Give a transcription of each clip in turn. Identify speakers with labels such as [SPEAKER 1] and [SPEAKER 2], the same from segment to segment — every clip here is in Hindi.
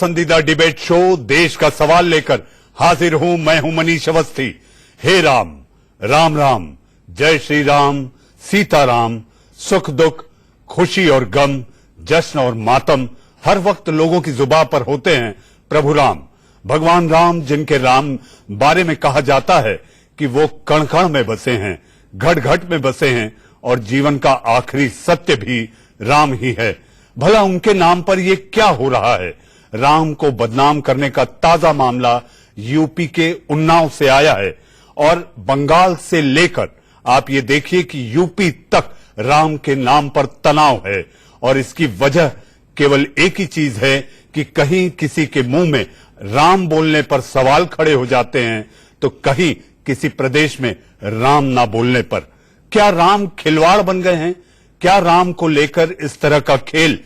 [SPEAKER 1] पसंदीदा डिबेट शो देश का सवाल लेकर हाजिर हूं। मैं हूं मनीष अवस्थी। हे राम, राम राम, जय श्री राम, सीताराम, सुख दुख, खुशी और गम, जश्न और मातम हर वक्त लोगों की जुबान पर होते हैं प्रभु राम। भगवान राम, जिनके राम बारे में कहा जाता है कि वो कण कण में बसे हैं, घट घट में बसे हैं और जीवन का आखिरी सत्य भी राम ही है। भला उनके नाम पर ये क्या हो रहा है? राम को बदनाम करने का ताजा मामला यूपी के उन्नाव से आया है और बंगाल से लेकर आप ये देखिए कि यूपी तक राम के नाम पर तनाव है। और इसकी वजह केवल एक ही चीज है कि कहीं किसी के मुंह में राम बोलने पर सवाल खड़े हो जाते हैं तो कहीं किसी प्रदेश में राम ना बोलने पर। क्या राम खिलवाड़ बन गए हैं? क्या राम को लेकर इस तरह का खेल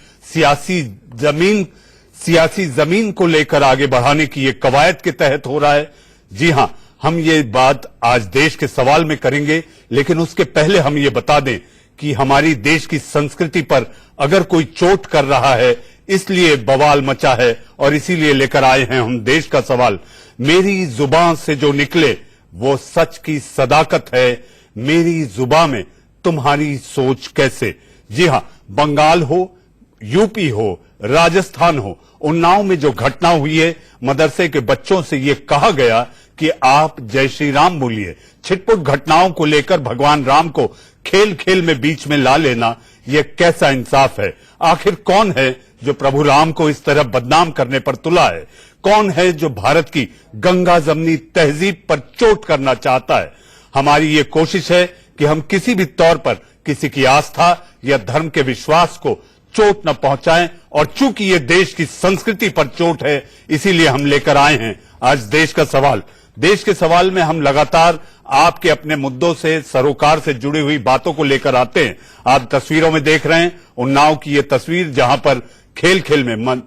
[SPEAKER 1] सियासी जमीन को लेकर आगे बढ़ाने की ये कवायद के तहत हो रहा है? जी हां, हम ये बात आज देश के सवाल में करेंगे, लेकिन उसके पहले हम ये बता दें कि हमारी देश की संस्कृति पर अगर कोई चोट कर रहा है, इसलिए बवाल मचा है और इसीलिए लेकर आए हैं हम देश का सवाल। मेरी जुबान से जो निकले वो सच की सदाकत है, मेरी जुबान में तुम्हारी सोच कैसे। जी हां, बंगाल हो, यूपी हो, राजस्थान हो, उन्नाव में जो घटना हुई है, मदरसे के बच्चों से यह कहा गया कि आप जय श्री राम बोलिए। छिटपुट घटनाओं को लेकर भगवान राम को खेल खेल में बीच में ला लेना, यह कैसा इंसाफ है? आखिर कौन है जो प्रभु राम को इस तरह बदनाम करने पर तुला है? कौन है जो भारत की गंगा जमनी तहजीब पर चोट करना चाहता है? हमारी ये कोशिश है कि हम किसी भी तौर पर किसी की आस्था या धर्म के विश्वास को चोट न पहुंचाएं, और चूंकि ये देश की संस्कृति पर चोट है, इसीलिए हम लेकर आए हैं आज देश का सवाल। देश के सवाल में हम लगातार आपके अपने मुद्दों से, सरोकार से जुड़ी हुई बातों को लेकर आते हैं। आप तस्वीरों में देख रहे हैं उन्नाव की ये तस्वीर, जहां पर खेल खेल में मन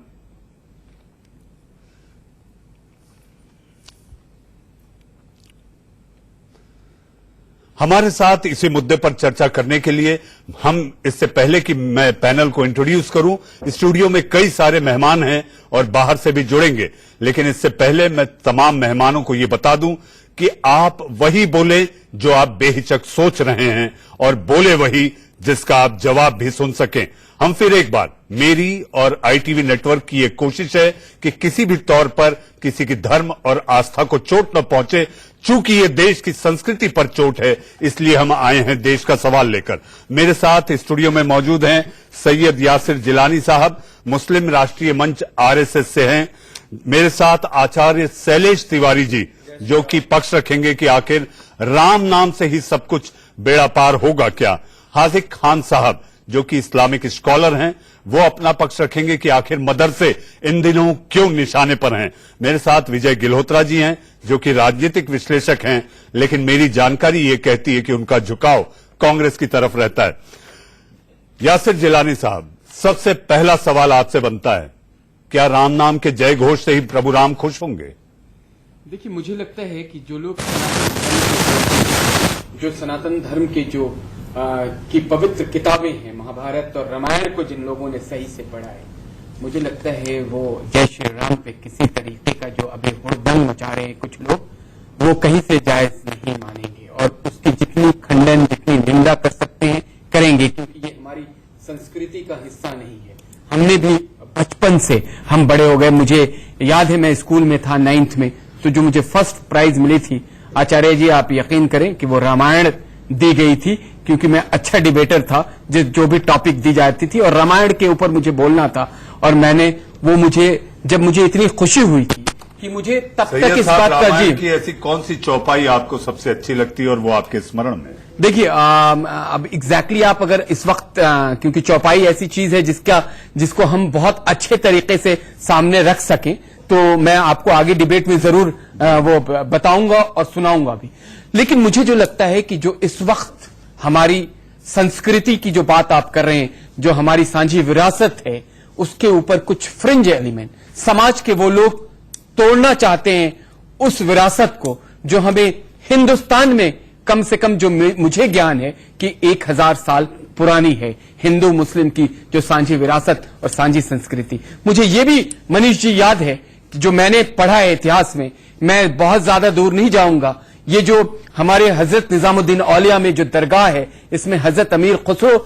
[SPEAKER 1] हमारे साथ इसी मुद्दे पर चर्चा करने के लिए हम, इससे पहले कि मैं पैनल को इंट्रोड्यूस करूं, स्टूडियो में कई सारे मेहमान हैं और बाहर से भी जुड़ेंगे, लेकिन इससे पहले मैं तमाम मेहमानों को यह बता दूं कि आप वही बोले जो आप बेहिचक सोच रहे हैं और बोले वही जिसका आप जवाब भी सुन सकें। हम फिर एक बार, मेरी और आईटीवी नेटवर्क की एक कोशिश है कि किसी भी तौर पर किसी की धर्म और आस्था को चोट न पहुंचे। चूंकि ये देश की संस्कृति पर चोट है, इसलिए हम आए हैं देश का सवाल लेकर। मेरे साथ स्टूडियो में मौजूद हैं सैयद यासिर जिलानी साहब, मुस्लिम राष्ट्रीय मंच आरएसएस से हैं। मेरे साथ आचार्य शैलेश तिवारी जी, जो कि पक्ष रखेंगे कि आखिर राम नाम से ही सब कुछ बेड़ा पार होगा क्या। हाजिक खान साहब, जो कि इस्लामिक स्कॉलर हैं, वो अपना पक्ष रखेंगे कि आखिर मदरसे इन दिनों क्यों निशाने पर हैं। मेरे साथ विजय गिल्होत्रा जी हैं, जो कि राजनीतिक विश्लेषक हैं, लेकिन मेरी जानकारी ये कहती है कि उनका झुकाव कांग्रेस की तरफ रहता है। यासिर जिलानी साहब, सबसे पहला सवाल आपसे बनता है, क्या राम नाम के जय घोष से ही प्रभु राम खुश होंगे?
[SPEAKER 2] देखिए, मुझे लगता है कि जो लोग सनातन धर्म के जो की पवित्र किताबें हैं, महाभारत और रामायण को जिन लोगों ने सही से पढ़ा है, मुझे लगता है वो जय श्री राम पे किसी तरीके का जो अभी हुड़दंग मचा रहे हैं कुछ लोग, वो कहीं से जायज नहीं मानेंगे और उसकी जितनी खंडन, जितनी निंदा कर सकते हैं करेंगे, क्योंकि ये हमारी संस्कृति का हिस्सा नहीं है। हमने भी बचपन से हम बड़े हो गए। मुझे याद है, मैं स्कूल में था 9th में, तो जो मुझे फर्स्ट प्राइज मिली थी, आचार्य जी आप यकीन करें कि वो रामायण दी गई थी, क्योंकि मैं अच्छा डिबेटर था, जो भी टॉपिक दी जाती थी और रामायण के ऊपर मुझे बोलना था। और जब मुझे इतनी खुशी हुई थी कि मुझे तब तक इस बात का
[SPEAKER 1] जी ऐसी कौन सी चौपाई आपको सबसे अच्छी लगती है और वो आपके स्मरण में?
[SPEAKER 2] देखिए, अब एग्जैक्टली आप अगर इस वक्त, क्योंकि चौपाई ऐसी चीज है जिसको हम बहुत अच्छे तरीके से सामने रख सकें, तो मैं आपको आगे डिबेट में जरूर वो बताऊंगा और सुनाऊंगा भी। लेकिन मुझे जो लगता है कि जो इस वक्त हमारी संस्कृति की जो बात आप कर रहे हैं, जो हमारी साझी विरासत है, उसके ऊपर कुछ फ्रिंज एलिमेंट समाज के वो लोग तोड़ना चाहते हैं, उस विरासत को जो हमें हिंदुस्तान में कम से कम जो मुझे ज्ञान है कि 1000 साल पुरानी है हिंदू मुस्लिम की जो सांझी विरासत और सांझी संस्कृति। मुझे ये भी मनीष जी याद है कि जो मैंने पढ़ा है इतिहास में, मैं बहुत ज्यादा दूर नहीं जाऊंगा, ये जो हमारे हजरत निजामुद्दीन औलिया में जो दरगाह है, इसमें हजरत अमीर खुसरो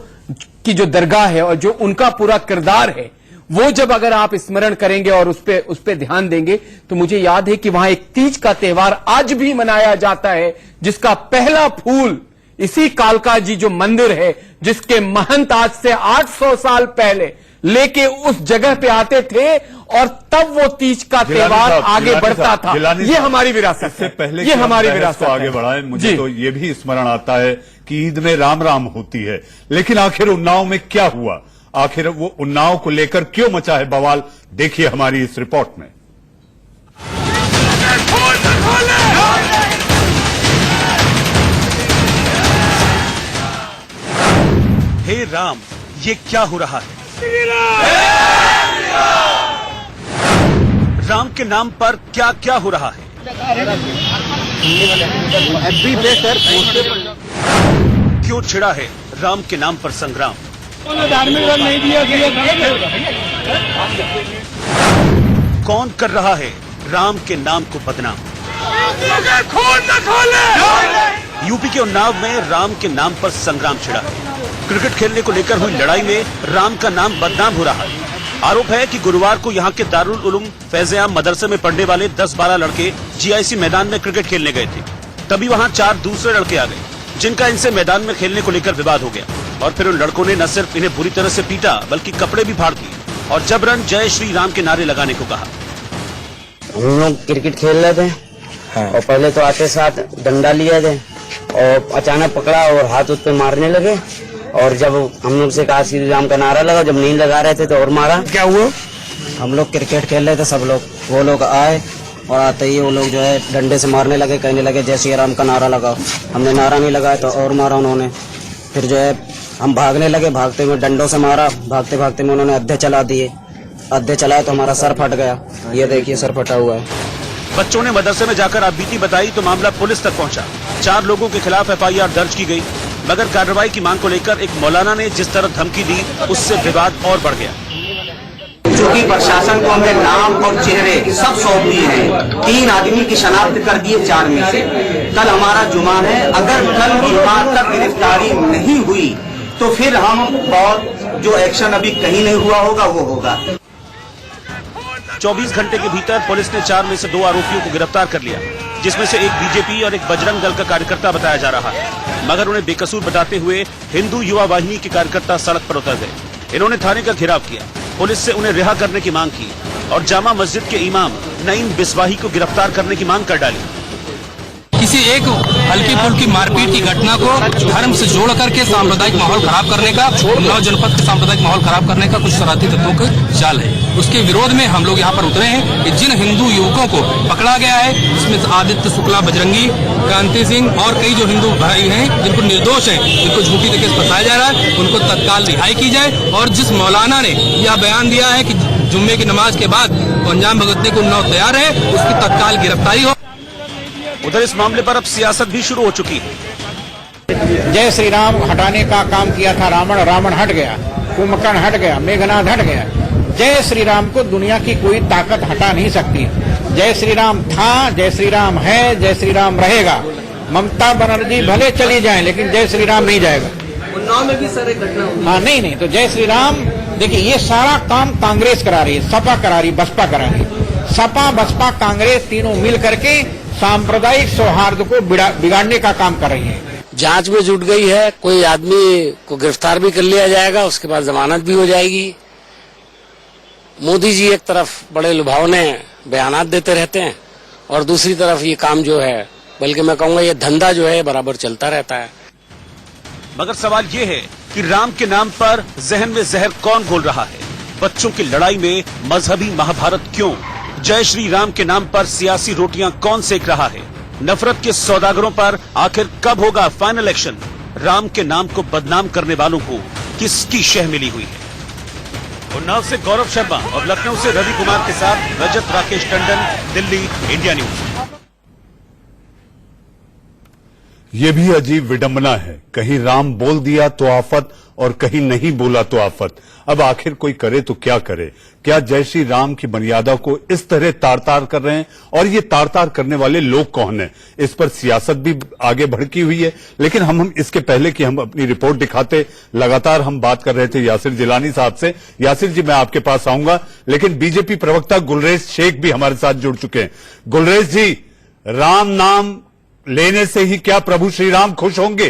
[SPEAKER 2] की जो दरगाह है और जो उनका पूरा किरदार है, वो जब अगर आप स्मरण करेंगे और उस पे ध्यान देंगे तो मुझे याद है कि वहां एक तीज का त्योहार आज भी मनाया जाता है, जिसका पहला फूल इसी कालका जी जो मंदिर है, जिसके महंत आज से 800 साल पहले लेके उस जगह पे आते थे और तब वो तीज का त्योहार आगे बढ़ता था। ये हमारी विरासत है,
[SPEAKER 1] पहले
[SPEAKER 2] ये हमारी विरासत
[SPEAKER 1] आगे बढ़ाए। मुझे तो ये भी स्मरण आता है कि ईद में राम राम होती है, लेकिन आखिर उन्नाव में क्या हुआ, आखिर वो उन्नाव को लेकर क्यों मचा है बवाल, देखिए हमारी इस रिपोर्ट में।
[SPEAKER 3] हे राम, ये क्या हो रहा है? राम के नाम पर क्या क्या हो रहा है? क्यों छिड़ा है राम के नाम पर संग्राम? कौन कर रहा है राम के नाम को बदनाम? यूपी के उन्नाव में राम के नाम पर संग्राम छिड़ा है। क्रिकेट खेलने को लेकर हुई लड़ाई में राम का नाम बदनाम हो रहा है। आरोप है कि गुरुवार को यहां के दारुल उलूम फैज़-ए-आम मदरसे में पढ़ने वाले 10-12 लड़के जीआईसी मैदान में क्रिकेट खेलने गए थे। तभी वहां 4 दूसरे लड़के आ गए, जिनका इनसे मैदान में खेलने को लेकर विवाद हो गया और फिर उन लड़कों ने न सिर्फ इन्हें बुरी तरह से पीटा बल्कि कपड़े भी फाड़ दिए और जबरन जय श्री राम के नारे लगाने को कहा।
[SPEAKER 4] हम लोग क्रिकेट खेल रहे थे और पहले तो आते साथ डंडा लिए थे और अचानक पकड़ा और हाथ उस पे मारने लगे और जब हम लोग से कहा श्री राम का नारा लगा, जब नहीं लगा रहे थे तो और मारा। क्या हुआ? हम लोग क्रिकेट खेल रहे थे सब लोग, वो लोग आए और आते ही वो लोग जो है डंडे से मारने लगे, कहने लगे जय श्री राम का नारा लगाओ। हमने नारा नहीं लगाया तो और मारा उन्होंने। फिर जो है हम भागने लगे, भागते में डंडों से मारा, भागते भागते में उन्होंने अद्धे चला दिए। अद्धे चलाए तो हमारा सर फट गया, ये देखिए सर फटा हुआ है।
[SPEAKER 3] बच्चों ने मदरसे में जाकर आपबीती बताई तो मामला पुलिस तक पहुंचा। 4 लोगों के खिलाफ एफआईआर दर्ज की गई, मगर कार्रवाई की मांग को लेकर एक मौलाना ने जिस तरह धमकी दी उससे विवाद और बढ़ गया।
[SPEAKER 5] चूंकि प्रशासन को हमने नाम और चेहरे सब सौंप दिए हैं, 3 आदमी की शनाख्त कर दिए 4 में से। कल हमारा जुमा है, अगर कल जुमा तक गिरफ्तारी नहीं हुई तो फिर हम और जो एक्शन अभी कहीं नहीं हुआ होगा वो होगा।
[SPEAKER 3] 24 घंटे के भीतर पुलिस ने 4 में से 2 आरोपियों को गिरफ्तार कर लिया, जिसमें से एक बीजेपी और एक बजरंग दल का कार्यकर्ता बताया जा रहा है, मगर उन्हें बेकसूर बताते हुए हिंदू युवा वाहिनी के कार्यकर्ता सड़क पर उतर गए। इन्होंने थाने का घेराव किया, पुलिस से उन्हें रिहा करने की मांग की और जामा मस्जिद के इमाम नईम बिस्वाही को गिरफ्तार करने की मांग कर डाली।
[SPEAKER 6] किसी एक हल्की फुल्की मारपीट की घटना को धर्म से जोड़ करके सांप्रदायिक माहौल खराब करने का, उन्नाव जनपद के सांप्रदायिक माहौल खराब करने का कुछ शरारती तत्वों का चाल है। उसके विरोध में हम लोग यहाँ पर उतरे हैं कि जिन हिंदू युवकों को पकड़ा गया है, जिसमें आदित्य शुक्ला बजरंगी, क्रांति सिंह और कई जो हिंदू भाई हैं जिनको निर्दोष हैं, जिनको झूठी के केस फंसाया जा रहा है, उनको तत्काल रिहाई की जाए। और जिस मौलाना ने यह बयान दिया है कि जुम्मे की नमाज के बाद अंजाम भुगतने को उन्नाव तैयार है, उसकी तत्काल गिरफ्तारी हो।
[SPEAKER 3] उधर इस मामले पर अब सियासत भी शुरू हो चुकी है।
[SPEAKER 7] जय श्री राम हटाने का काम किया था रावण, रावण हट गया, कुंभकर्ण हट गया, मेघनाद हट गया। जय श्री राम को दुनिया की कोई ताकत हटा नहीं सकती। जय श्री राम था, जय श्री राम है, जय श्री राम रहेगा। ममता बनर्जी भले चली जाए लेकिन जय श्री राम नहीं जाएगा।
[SPEAKER 8] उन्नाव में भी सारे घटना हुई।
[SPEAKER 7] हाँ नहीं, तो जय श्री राम देखिए, ये सारा काम कांग्रेस करा रही है, सपा करा रही, बसपा करा रही। सपा बसपा कांग्रेस तीनों मिल करके सांप्रदायिक सौहार्द को बिगाड़ने का काम कर रही है।
[SPEAKER 4] जांच में जुट गई है, कोई आदमी को गिरफ्तार भी कर लिया जाएगा, उसके बाद जमानत भी हो जाएगी। मोदी जी एक तरफ बड़े लुभावने बयानात देते रहते हैं और दूसरी तरफ ये काम जो है, बल्कि मैं कहूँगा ये धंधा जो है बराबर चलता रहता है।
[SPEAKER 3] मगर सवाल ये है कि राम के नाम पर जहन में जहर कौन घोल रहा है? बच्चों की लड़ाई में मजहबी महाभारत क्यों? जय श्री राम के नाम पर सियासी रोटियां कौन सेक रहा है? नफरत के सौदागरों पर आखिर कब होगा फाइनल एक्शन? राम के नाम को बदनाम करने वालों को किसकी शह मिली हुई है? उन्नाव से गौरव शर्मा और लखनऊ से रवि कुमार के साथ रजत राकेश टंडन, दिल्ली, इंडिया न्यूज।
[SPEAKER 1] ये भी अजीब विडंबना है, कहीं राम बोल दिया तो आफत और कहीं नहीं बोला तो आफत। अब आखिर कोई करे तो क्या करे? क्या जय श्री राम की मर्यादा को इस तरह तार-तार कर रहे हैं? और ये तार-तार करने वाले लोग कौन हैं? इस पर सियासत भी आगे भड़की हुई है। लेकिन हम इसके पहले कि हम अपनी रिपोर्ट दिखाते, लगातार हम बात कर रहे थे यासिर जिलानी साहब से। यासिर जी, मैं आपके पास आऊंगा, लेकिन बीजेपी प्रवक्ता गुलरेज शेख भी हमारे साथ जुड़ चुके हैं। गुलरेज जी, राम नाम लेने से ही क्या प्रभु श्री राम खुश होंगे?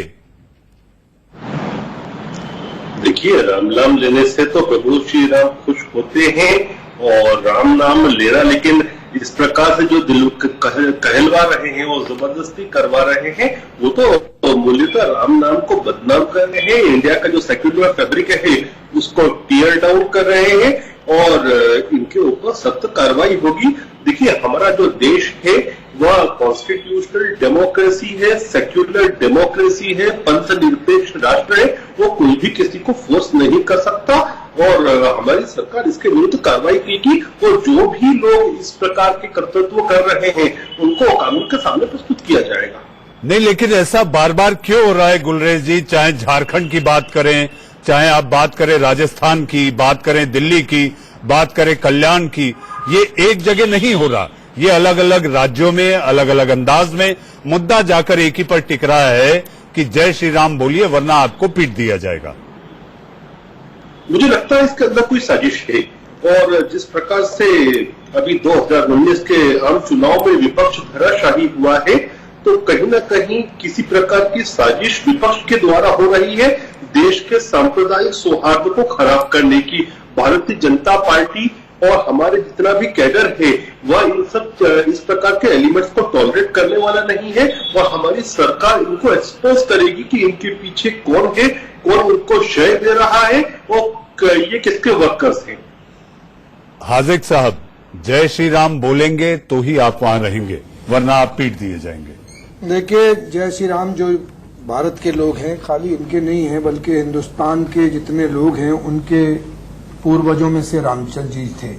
[SPEAKER 9] देखिए, राम नाम लेने से तो प्रभु श्री राम खुश होते हैं और राम नाम लेना, लेकिन इस प्रकार से जो दिल कहलवा रहे हैं और जबरदस्ती करवा रहे हैं, वो तो मूल्यतः राम नाम को बदनाम कर रहे हैं। इंडिया का जो सेक्युलर फैब्रिक है उसको टीयर डाउन कर रहे हैं और इनके ऊपर सख्त कार्रवाई होगी। देखिए, हमारा जो देश है वह कॉन्स्टिट्यूशनल डेमोक्रेसी है, सेक्युलर डेमोक्रेसी है, पंथ निरपेक्ष राष्ट्र है। वो कोई भी किसी को फोर्स नहीं कर सकता और हमारी सरकार इसके विरुद्ध कार्रवाई की और जो भी लोग इस प्रकार के कर्तव्य कर रहे हैं उनको कानून के सामने प्रस्तुत किया जाएगा।
[SPEAKER 1] नहीं, लेकिन ऐसा बार बार क्यों हो रहा है गुलरेज जी? चाहे झारखंड की बात करें, चाहे आप बात करें राजस्थान की, बात करें दिल्ली की, बात करें कल्याण की, ये एक जगह नहीं हो रहा। ये अलग अलग राज्यों में अलग अलग अंदाज में मुद्दा जाकर एक ही पर टिक रहा है कि जय श्री राम बोलिए वरना आपको पीट दिया जाएगा।
[SPEAKER 9] मुझे लगता है इसके अंदर कोई साजिश है और जिस प्रकार से अभी 2019 के आम चुनाव में विपक्ष धराशाही हुआ है, तो कहीं ना कहीं किसी प्रकार की साजिश विपक्ष के द्वारा हो रही है देश के सांप्रदायिक सौहार्द को खराब करने की। भारतीय जनता पार्टी और हमारे जितना भी कैडर है वह इन सब इस प्रकार के एलिमेंट्स को टॉलरेट करने वाला नहीं है और हमारी सरकार इनको एक्सपोज करेगी कि इनके पीछे कौन है, कौन उनको शय दे रहा है और ये किसके वर्कर्स हैं।
[SPEAKER 1] हाजिक साहब, जय श्री राम बोलेंगे तो ही आप वहां रहेंगे वरना आप पीट दिए जाएंगे।
[SPEAKER 10] देखिए, जय श्री राम जो भारत के लोग हैं, खाली इनके नहीं हैं बल्कि हिंदुस्तान के जितने लोग हैं उनके पूर्वजों में से रामचंद्र जी थे।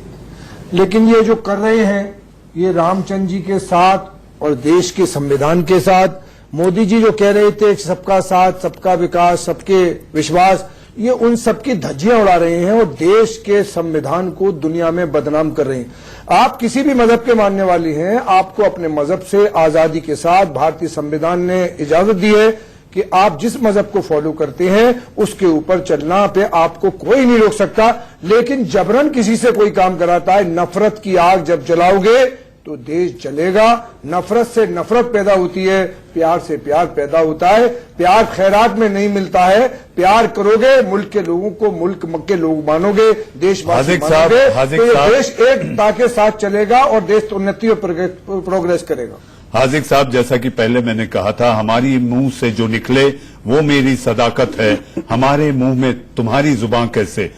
[SPEAKER 10] लेकिन ये जो कर रहे हैं ये रामचंद्र जी के साथ और देश के संविधान के साथ, मोदी जी जो कह रहे थे सबका साथ, सबका विकास, सबके विश्वास, ये उन सबकी धज्जियां उड़ा रहे हैं और देश के संविधान को दुनिया में बदनाम कर रहे हैं। आप किसी भी मजहब के मानने वाले हैं, आपको अपने मजहब से आजादी के साथ भारतीय संविधान ने इजाजत दी है कि आप जिस मजहब को फॉलो करते हैं उसके ऊपर चलना पे आपको कोई नहीं रोक सकता। लेकिन जबरन किसी से कोई काम कराता है, नफरत की आग जब जलाओगे तो देश जलेगा। नफरत से नफरत पैदा होती है, प्यार से प्यार पैदा होता है। प्यार खैरात में नहीं मिलता है। प्यार करोगे मुल्क के लोगों को मुल्क के लोग मानोगे, देशवासी मानोगे, तो ये देश एकता के साथ चलेगा और देश उन्नति और प्रोग्रेस करेगा।
[SPEAKER 1] हाजिक साहब, जैसा कि पहले मैंने कहा था, हमारी मुंह से जो निकले वो मेरी सदाकत है, हमारे मुंह में तुम्हारी जुबान कैसे।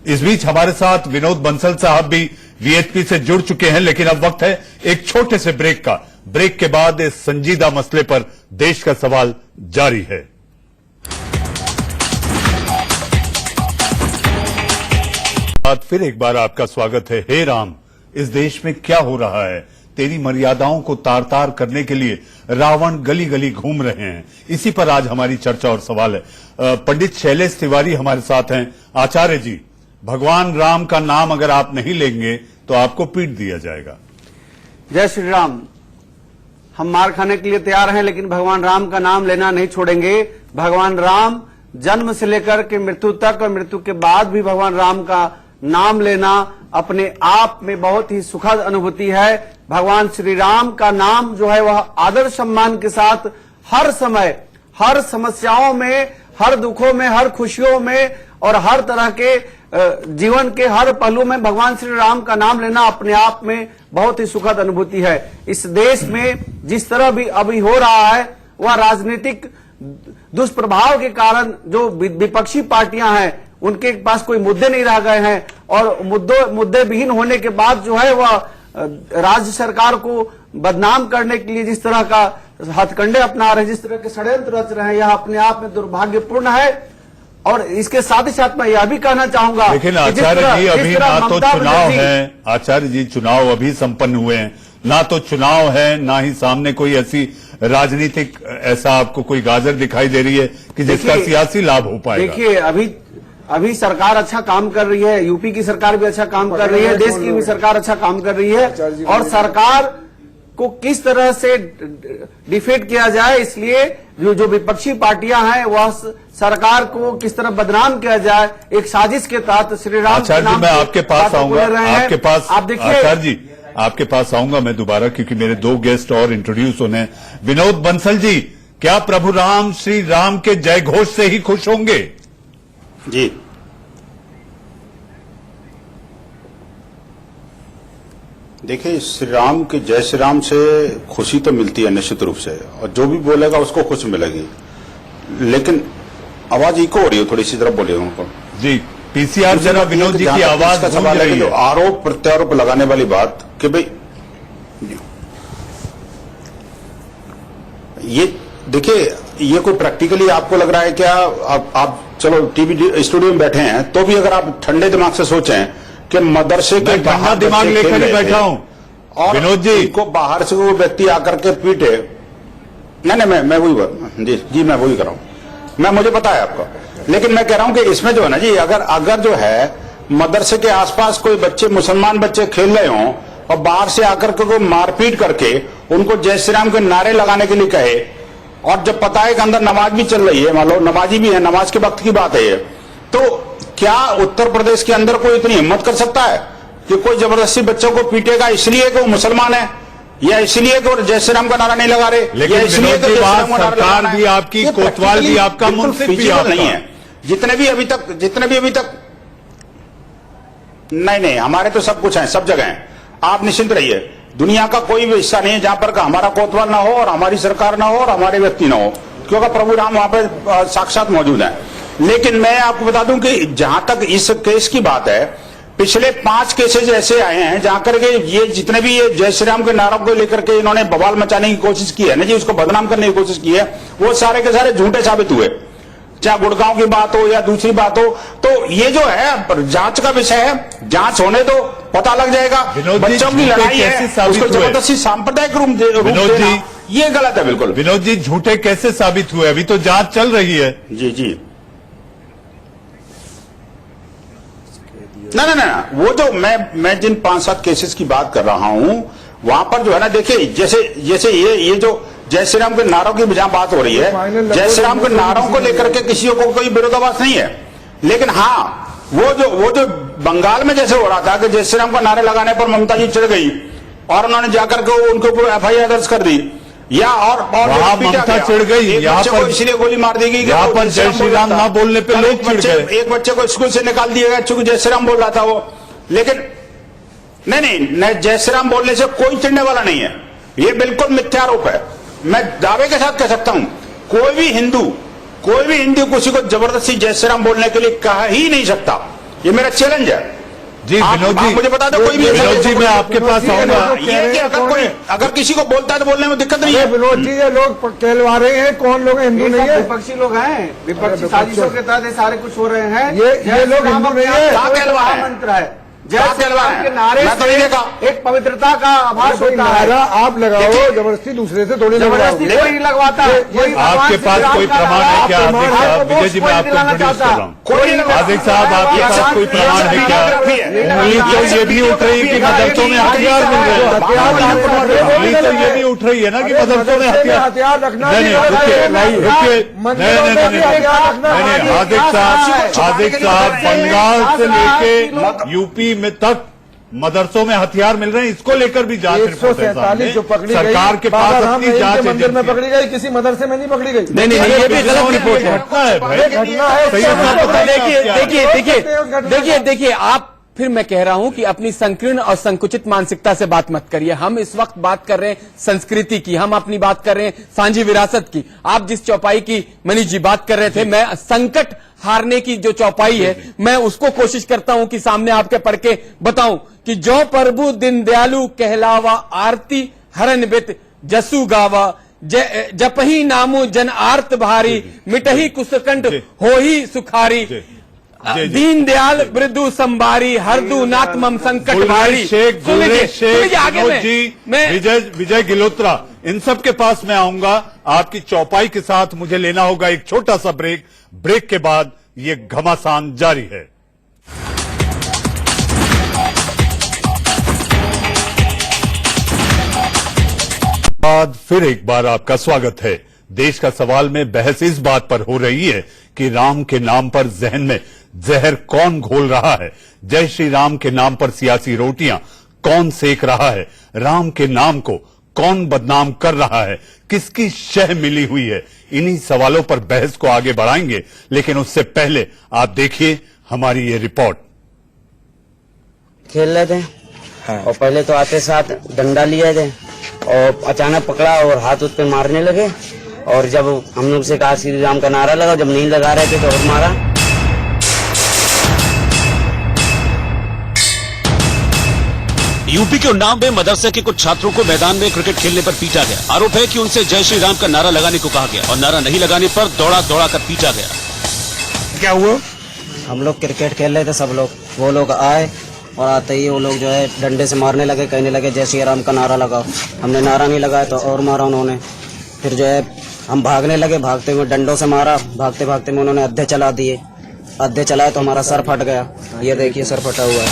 [SPEAKER 1] इस बीच हमारे साथ विनोद बंसल साहब भी वीएचपी से जुड़ चुके हैं, लेकिन अब वक्त है एक छोटे से ब्रेक का। ब्रेक के बाद इस संजीदा मसले पर देश का सवाल जारी है। फिर एक बार आपका स्वागत है। हे राम, इस देश में क्या हो रहा है? तेरी मर्यादाओं को तार-तार करने के लिए रावण गली गली घूम रहे हैं। इसी पर आज हमारी चर्चा और सवाल है। पंडित शैलेश तिवारी हमारे साथ हैं। आचार्य जी, भगवान राम का नाम अगर आप नहीं लेंगे तो आपको पीट दिया जाएगा।
[SPEAKER 11] जय श्री राम। हम मार खाने के लिए तैयार हैं लेकिन भगवान राम का नाम लेना नहीं छोड़ेंगे। भगवान राम जन्म से लेकर के मृत्यु तक और मृत्यु के बाद भी भगवान राम का नाम लेना अपने आप में बहुत ही सुखद अनुभूति है। भगवान श्री राम का नाम जो है वह आदर सम्मान के साथ हर समय, हर समस्याओं में, हर दुखों में, हर खुशियों में और हर तरह के जीवन के हर पहलू में भगवान श्री राम का नाम लेना अपने आप में बहुत ही सुखद अनुभूति है। इस देश में जिस तरह भी अभी हो रहा है वह राजनीतिक दुष्प्रभाव के कारण जो विपक्षी पार्टियां हैं उनके पास कोई मुद्दे नहीं रह गए हैं और मुद्दे विहीन होने के बाद जो है वह राज्य सरकार को बदनाम करने के लिए जिस तरह का हथकंडे अपना रहे, जिस तरह के षड्यंत्र रच रहे हैं, यह अपने आप में दुर्भाग्यपूर्ण है। और इसके साथ ही साथ मैं यह भी कहना चाहूंगा,
[SPEAKER 1] लेकिन आचार्य जी अभी ना तो चुनाव है, आचार्य जी चुनाव अभी संपन्न हुए हैं, ना तो चुनाव है, ना ही सामने कोई ऐसी राजनीतिक ऐसा आपको कोई गाजर दिखाई दे रही है कि जिसका सियासी लाभ हो पाएगा।
[SPEAKER 11] देखिए अभी सरकार अच्छा काम कर रही है, यूपी की सरकार भी अच्छा काम कर रही है, देश की भी सरकार अच्छा काम कर रही है, और सरकार को किस तरह से डिफेट किया जाए, इसलिए जो विपक्षी पार्टियां हैं वह सरकार को किस तरह बदनाम किया जाए, एक साजिश के तहत श्री राम
[SPEAKER 1] आचार्य जी, मैं आपके पास आऊंगा, आपके पास
[SPEAKER 11] आप देखिए
[SPEAKER 1] आचार्य जी, आपके पास आऊंगा मैं दोबारा, क्योंकि मेरे 2 गेस्ट और इंट्रोड्यूस होने हैं। विनोद बंसल जी, क्या प्रभु राम श्री राम के जय घोष से ही खुश होंगे?
[SPEAKER 12] जी, देखिए, श्री राम के जय श्री राम से खुशी तो मिलती है निश्चित रूप से, और जो भी बोलेगा उसको खुश मिलेगी, लेकिन आवाज इको हो रही है, थोड़ी सी तरफ बोलिए उनको
[SPEAKER 1] जी। पीसीआर जरा विनोद जी की आवाज
[SPEAKER 12] का सवाल है कि जो आरोप प्रत्यारोप लगाने वाली बात कि भाई ये देखिए, ये कोई प्रैक्टिकली आपको लग रहा है क्या? आप चलो टीवी स्टूडियो में बैठे हैं तो भी अगर आप ठंडे दिमाग से सोचें कि मदरसे के बाहर
[SPEAKER 1] दिमाग लेकर ही बैठा हूं,
[SPEAKER 12] और
[SPEAKER 1] विनोद जी
[SPEAKER 12] को बाहर से वो व्यक्ति आकर के पीटे, नहीं मैं वही जी मैं वही कर रहा हूं, मुझे पता है आपका, लेकिन मैं कह रहा हूं कि इसमें जो है ना जी, अगर जो है मदरसे के आसपास कोई बच्चे, मुसलमान बच्चे खेल रहे हों और बाहर से आकर के कोई मारपीट करके उनको जय श्री राम के नारे लगाने के लिए कहे, और जब पता है कि अंदर नमाज भी चल रही है, मान लो नमाजी भी है, नमाज के वक्त की बात है ये, तो क्या उत्तर प्रदेश के अंदर कोई इतनी हिम्मत कर सकता है कि कोई जबरदस्ती बच्चों को पीटेगा इसलिए कि वो मुसलमान है, या इसलिए कि वो जय श्री राम का नारा नहीं लगा रहे,
[SPEAKER 1] लेकिन
[SPEAKER 12] इसलिए कि
[SPEAKER 1] सरकार भी आपकी, कोतवाल भी आपका, मुंसिफ भी आपका
[SPEAKER 12] नहीं है। जितने भी अभी तक नहीं, हमारे तो सब कुछ है, सब जगह है, आप निश्चिंत रहिए। दुनिया का कोई भी हिस्सा नहीं है जहां पर हमारा कोतवाल ना हो और हमारी सरकार ना हो और हमारे व्यक्ति ना हो, क्योंकि प्रभु राम वहां पर साक्षात मौजूद है। लेकिन मैं आपको बता दूं कि जहां तक इस केस की बात है, पिछले 5 केसेज ऐसे आए हैं जहां करके ये जितने भी ये जय श्री राम के नारों को लेकर के इन्होंने बवाल मचाने की कोशिश की है ना जी, उसको बदनाम करने की कोशिश की है, वो सारे के सारे झूठे साबित हुए, चाहे गुड़गांव की बात हो या दूसरी बात हो। तो ये जो है जांच का विषय है, जांच होने दो, पता लग जाएगा। बच्चों की लड़ाई है, उसको जबरदस्ती सांप्रदायिक रूप देना, ये गलत है बिल्कुल।
[SPEAKER 1] विनोद जी, झूठे कैसे साबित हुए? अभी तो जांच चल रही है।
[SPEAKER 12] जी ना, वो जो मैं जिन 5-7 केसेस की बात कर रहा हूं, वहां पर जो है ना, देखिए जैसे ये जो जय श्री राम के नारों की जहां बात हो रही है, जय श्री राम के नारों को लेकर के किसी को कोई विरोधाभास नहीं है, लेकिन हाँ वो जो बंगाल में जैसे हो रहा था कि जय श्री राम का नारे लगाने पर ममता जी चढ़ गई और उन्होंने जाकर के उनके ऊपर FIR दर्ज कर दी, या और
[SPEAKER 1] ममता चिढ़ गई, यहाँ पर
[SPEAKER 12] इसलिए गोली मार दी गई,
[SPEAKER 1] यहाँ पर जय श्री राम ना बोलने पे लोग चिढ़ गए,
[SPEAKER 12] एक बच्चे को स्कूल से निकाल दिया गया चूंकि जय श्री राम बोल रहा था वो। लेकिन नहीं, जय श्री राम बोलने से कोई चिढ़ने वाला नहीं है, ये बिल्कुल मिथ्यारोप है। मैं दावे के साथ कह सकता हूं, कोई भी हिंदू किसी को जबरदस्ती जय श्री राम बोलने के लिए कह ही नहीं सकता, ये मेरा चैलेंज है।
[SPEAKER 1] जी विनोद जी,
[SPEAKER 12] मुझे बता दो कोई भी
[SPEAKER 1] विनोद जी, मैं आपके पास आऊंगा।
[SPEAKER 12] ये कि अगर किसी को बोलता है तो बोलने में दिक्कत नहीं है।
[SPEAKER 10] विनोद जी, ये लोग कहलवा रहे हैं, कौन लोग हिंदू नहीं है?
[SPEAKER 11] विपक्षी लोग हैं, विपक्षी साजिशों के तहत सारे कुछ हो रहे हैं।
[SPEAKER 10] ये लोग हिंदू नहीं है,
[SPEAKER 12] क्या कहलवा है?
[SPEAKER 11] मंत्र है जय
[SPEAKER 12] क्या
[SPEAKER 11] श्री
[SPEAKER 12] कहलवा
[SPEAKER 11] राम
[SPEAKER 12] है?
[SPEAKER 11] के नारे
[SPEAKER 12] मैं तो नहीं देखा।
[SPEAKER 11] एक पवित्रता का आभास होता है।
[SPEAKER 10] नारा आप लगाओ, जबरदस्ती दूसरे से थोड़ी
[SPEAKER 11] जबरदस्ती कोई नहीं लगवाता है।
[SPEAKER 1] आपके पास कोई प्रमाण है क्या? हार्दिक साहब, विजय जी, मैं आपको इंट्रोड्यूस कर रहा हूँ। हार्दिक साहब, आपके पास कोई प्रमाण है क्या? उंगली तो ये भी उठ रही है कि मदरसों में हथियार मिल रहे हैं, उंगली तो ये भी उठ रही है ना कि मदरसों में हथियार
[SPEAKER 10] रखना।
[SPEAKER 1] नहीं, हार्दिक साहब, बंगाल से लेके यूपी में तक मदरसों में हथियार मिल रहे हैं, इसको लेकर भी जांच रिपोर्ट है सामने।
[SPEAKER 10] जो पकड़ी
[SPEAKER 1] सरकार के पास अपनी जांच
[SPEAKER 10] मंदिर में पकड़ी गई, किसी मदरसे में नहीं पकड़ी गई।
[SPEAKER 1] नहीं, ये भी गलत रिपोर्ट है, घटना है।
[SPEAKER 2] देखिए, आप फिर मैं कह रहा हूं कि अपनी संकीर्ण और संकुचित मानसिकता से बात मत करिए। हम इस वक्त बात कर रहे हैं संस्कृति की, हम अपनी बात कर रहे हैं सांझी विरासत की। आप जिस चौपाई की मनीष जी बात कर रहे थे, मैं संकट हारने की जो चौपाई है, मैं उसको कोशिश करता हूं कि सामने आपके पढ़ के बताऊं कि जो प्रभु दिन दयालु कहलावा, आरती हरन बित जसु गावा, जपही नामु जन आर्त भारी, मिटही कुसकंठ हो ही सुखारी। दीनदयाल वृद्धु संभारी हरदू नाथ मम संकट भारी।
[SPEAKER 1] गुलरेज शेख, विनोद जी, विजय गिलोत्रा, इन सब के पास मैं आऊंगा आपकी चौपाई के साथ। मुझे लेना होगा एक छोटा सा ब्रेक के बाद ये घमासान जारी है। बाद फिर एक बार आपका स्वागत है। देश का सवाल में बहस इस बात पर हो रही है कि राम के नाम पर जहन में जहर कौन घोल रहा है। जय श्री राम के नाम पर सियासी रोटियां कौन सेक रहा है। राम के नाम को कौन बदनाम कर रहा है। किसकी शह मिली हुई है। इन्हीं सवालों पर बहस को आगे बढ़ाएंगे, लेकिन उससे पहले आप देखिए हमारी ये रिपोर्ट।
[SPEAKER 4] खेल रहे थे और पहले तो आते साथ डंडा लिए थे और अचानक पकड़ा और हाथ उस पे मारने लगे। और जब हम लोग से कहा श्री राम का नारा लगा, जब नहीं लगा रहे थे तो और मारा।
[SPEAKER 3] यूपी के उन्नाव में मदरसे के कुछ छात्रों को मैदान में क्रिकेट खेलने पर पीटा गया। आरोप है कि उनसे जय श्री राम का नारा लगाने को कहा गया और नारा नहीं लगाने पर दौड़ा कर पीटा गया।
[SPEAKER 11] क्या हुआ?
[SPEAKER 4] हम लोग क्रिकेट खेल रहे थे सब लोग, वो लोग आए और आते ही वो लोग जो है डंडे से मारने लगे, कहने लगे जय श्री राम का नारा लगाओ। हमने नारा नहीं लगाया तो और मारा उन्होंने। फिर जो है हम भागने लगे, भागते हुए डंडों से मारा। भागते भागते में उन्होंने अद्धे चला दिए। अद्धे चलाए तो हमारा सर फट गया। ये देखिए सर फटा हुआ है।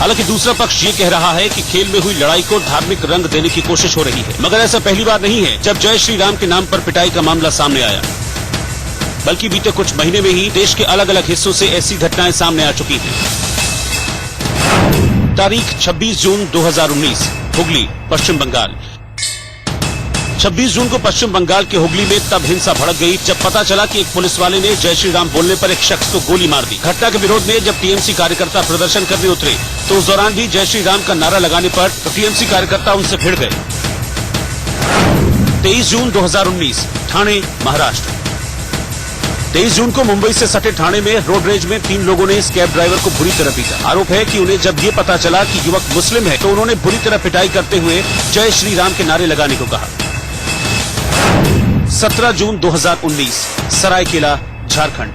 [SPEAKER 3] हालांकि दूसरा पक्ष ये कह रहा है कि खेल में हुई लड़ाई को धार्मिक रंग देने की कोशिश हो रही है, मगर ऐसा पहली बार नहीं है जब जय श्री राम के नाम पर पिटाई का मामला सामने आया। बल्कि बीते कुछ महीने में ही देश के अलग अलग हिस्सों से ऐसी घटनाएं सामने आ चुकी हैं। तारीख 26 जून 2019, हुगली, पश्चिम बंगाल। 26 जून को पश्चिम बंगाल के हुगली में तब हिंसा भड़क गई जब पता चला कि एक पुलिस वाले ने जय श्री राम बोलने पर एक शख्स को गोली मार दी। घटना के विरोध में जब टीएमसी कार्यकर्ता प्रदर्शन करने उतरे तो उस दौरान भी जय श्री राम का नारा लगाने पर टीएमसी कार्यकर्ता उनसे भिड़ गए। 23 जून 2019, ठाणे, महाराष्ट्र। 23 जून को मुंबई से सटे ठाणे में रोड रेज में 3 लोगों ने इस कैब ड्राइवर को बुरी तरह पीटा। आरोप है कि उन्हें जब ये पता चला कि युवक मुस्लिम है तो उन्होंने बुरी तरह पिटाई करते हुए जय श्री राम के नारे लगाने को कहा। 17 जून 2019, सरायकेला, झारखंड।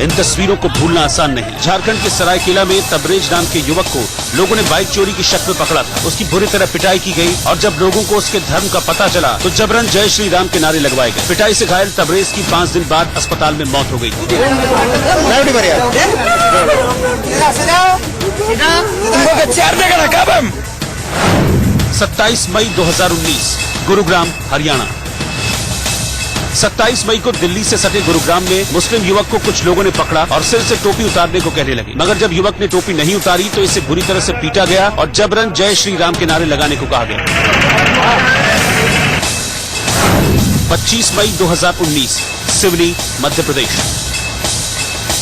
[SPEAKER 3] इन तस्वीरों को भूलना आसान नहीं। झारखंड के सरायकेला में तबरेज नाम के युवक को लोगों ने बाइक चोरी की शक में पकड़ा था। उसकी बुरी तरह पिटाई की गई और जब लोगों को उसके धर्म का पता चला तो जबरन जय श्री राम के नारे लगवाए गए। पिटाई से घायल तबरेज की 5 दिन बाद अस्पताल में मौत हो गई। 27 मई 2019, गुरुग्राम, हरियाणा। 27 मई को दिल्ली से सटे गुरुग्राम में मुस्लिम युवक को कुछ लोगों ने पकड़ा और सिर से टोपी उतारने को कहने लगे, मगर जब युवक ने टोपी नहीं उतारी तो इसे बुरी तरह से पीटा गया और जबरन जय श्री राम के नारे लगाने को कहा गया। 25 मई 2019, सिवनी, मध्य प्रदेश।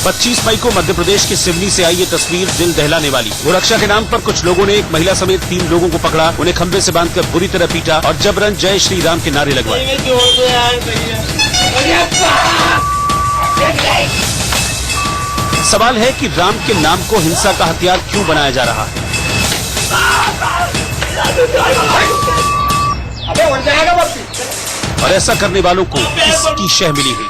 [SPEAKER 3] 25 मई को मध्य प्रदेश के सिवनी से आई ये तस्वीर दिल दहलाने वाली। गोरक्षा के नाम पर कुछ लोगों ने एक महिला समेत 3 लोगों को पकड़ा, उन्हें खंभे से बांधकर बुरी तरह पीटा और जबरन जय श्री राम के नारे लगवाए। सवाल है कि राम के नाम को हिंसा का हथियार क्यों बनाया जा रहा है। और ऐसा करने वालों को किसकी शह मिली हुई है।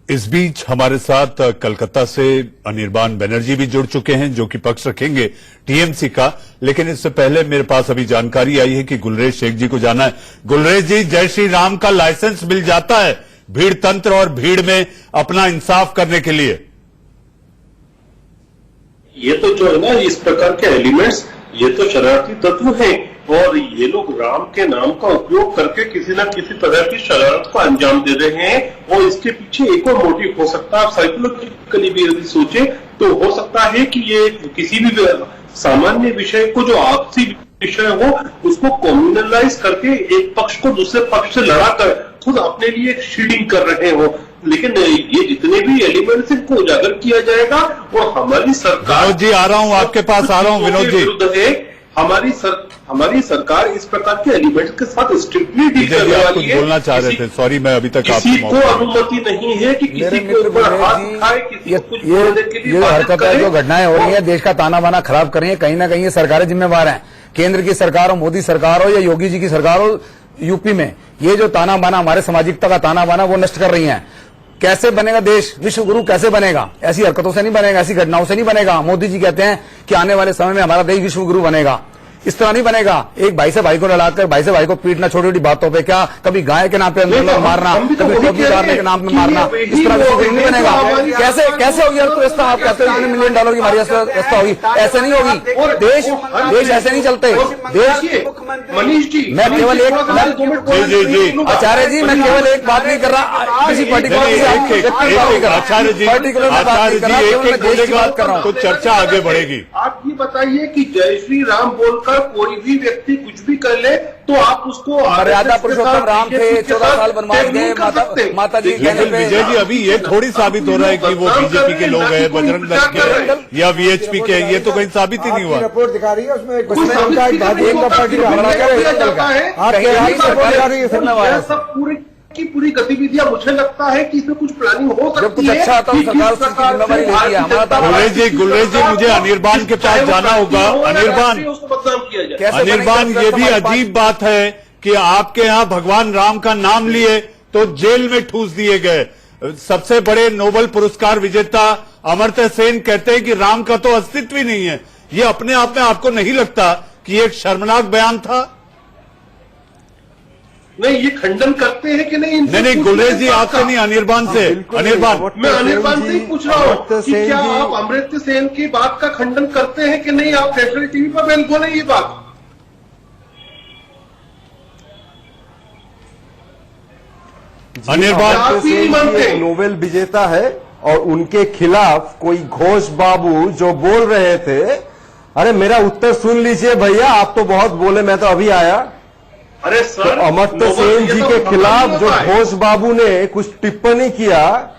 [SPEAKER 1] इस बीच हमारे साथ कलकत्ता से अनिर्बान बनर्जी भी जुड़ चुके हैं, जो कि पक्ष रखेंगे टीएमसी का। लेकिन इससे पहले मेरे पास अभी जानकारी आई है कि गुलरेज शेख जी को जाना है। गुलरेज जी, जय श्री राम का लाइसेंस मिल जाता है भीड़ तंत्र और भीड़ में अपना इंसाफ करने के लिए?
[SPEAKER 9] ये तो जो है ना, इस प्रकार के एलिमेंट्स, ये तो शरारती तत्व हैं और ये लोग राम के नाम का उपयोग करके किसी न किसी तरह की शरारत को अंजाम दे रहे हैं। और इसके पीछे एक और मोटिव हो सकता है, आप साइकोलॉजिकली भी यदि सोचे तो हो सकता है कि ये किसी भी सामान्य विषय को, जो आपसी विषय हो, उसको कम्युनलाइज करके एक पक्ष को दूसरे पक्ष से लड़ा कर खुद अपने लिए एक शील्डिंग कर रहे हो। लेकिन ये जितने भी एलिमेंट्स, इनको उजागर किया जाएगा और हमारी सरकार,
[SPEAKER 1] विनोद जी आ रहा हूं, आपके पास आ रहा हूं विनोद जी,
[SPEAKER 9] विरुद्ध है। हमारी सरकार इस प्रकार के एलिमेंट्स के साथ स्ट्रिक्टली डील करने वाली है।
[SPEAKER 1] बोलना चाह रहे थे, सॉरी, मैं अभी तक
[SPEAKER 9] किसी को अनुमति नहीं है कि किसी के ऊपर हाथ उठाए, किसी को कुछ बोलने के लिए
[SPEAKER 13] ये हरकतें जो घटनाएं हो रही है, देश का ताना बाना खराब कर रही है, कहीं ना कहीं ये सरकारें जिम्मेवार हैं। केंद्र की सरकार हो, मोदी सरकार हो या योगी जी की सरकार हो, यूपी में ये जो ताना बाना, हमारे सामाजिकता का ताना बाना वो नष्ट कर रही हैं। कैसे बनेगा देश, विश्व गुरु कैसे बनेगा? ऐसी हरकतों से नहीं बनेगा, ऐसी घटनाओं से नहीं बनेगा। मोदी जी कहते हैं कि आने वाले समय में हमारा देश विश्व गुरु बनेगा, इस तरह नहीं बनेगा। एक भाई से भाई को लड़ाकर भाई से भाई को पीटना छोटी छोटी बातों पे, क्या कभी गाय के नाम पे आंदोलन मारना, कभी टोपी उतारने के नाम पे मारना, इस तरह विश्व गुरु नहीं बनेगा। कैसे होगी अर्थव्यवस्था? आप कहते हो $1 मिलियन की हमारी अर्थव्यवस्था होगी, ऐसे नहीं होगी। देश ऐसे नहीं चलते। देश
[SPEAKER 9] मनीष जी,
[SPEAKER 13] मैं केवल एक आचार्य जी, मैं केवल एक बात नहीं कर रहा किसी पर्टिकुलर
[SPEAKER 1] आचार्य जी एक बात कर रहा हूँ तो चर्चा आगे बढ़ेगी।
[SPEAKER 9] आप ये बताइए कि जय श्री राम बोलकर कोई भी व्यक्ति कुछ भी कर ले तो आप उसको
[SPEAKER 13] मर्यादा पुरुषोत्तम राम थे, 14 साल बनवास गए, माता जी कहने पे।
[SPEAKER 1] विजय जी, अभी ये थोड़ी साबित हो रहा है कि वो बीजेपी के लोग हैं, बजरंग दल के हैं या वीएचपी के हैं, ये तो कहीं साबित ही नहीं हुआ।
[SPEAKER 10] रिपोर्ट दिखा रही है उसमें
[SPEAKER 9] सब पूरी की पूरी गतिविधियां, मुझे लगता है कि इसमें कुछ प्लानिंग हो सकती है।
[SPEAKER 13] अच्छा आता है
[SPEAKER 1] गुलरेज जी, मुझे अनिर्बान के पास जाना होगा। अनिर्बान, ये भी अजीब बात है कि आपके यहाँ भगवान राम का नाम लिए तो जेल में ठूस दिए गए। सबसे बड़े नोबेल पुरस्कार विजेता अमर्त्य सेन कहते हैं कि राम का तो अस्तित्व ही नहीं है। ये अपने आप में आपको नहीं लगता कि एक शर्मनाक बयान था?
[SPEAKER 9] नहीं, ये खंडन करते हैं कि नहीं?
[SPEAKER 1] नहीं, गुलरेज जी आपसे नहीं, अनिर्बान से। अनिर्बान,
[SPEAKER 9] मैं अनिर्बान से ही पूछ रहा हूँ कि क्या आप अमर्त्य सेन की बात का खंडन करते हैं कि नहीं? आप नेशनल टीवी पर बोले ये बात।
[SPEAKER 1] अनिर्बान
[SPEAKER 14] नोबेल विजेता है और उनके खिलाफ कोई घोष बाबू जो बोल रहे थे, अरे मेरा उत्तर सुन लीजिए भैया, आप तो बहुत बोले, मैं तो अभी आया।
[SPEAKER 9] अरे सर,
[SPEAKER 14] तो अमर्त्य सेन जी के खिलाफ जो घोष बाबू ने कुछ टिप्पणी किया,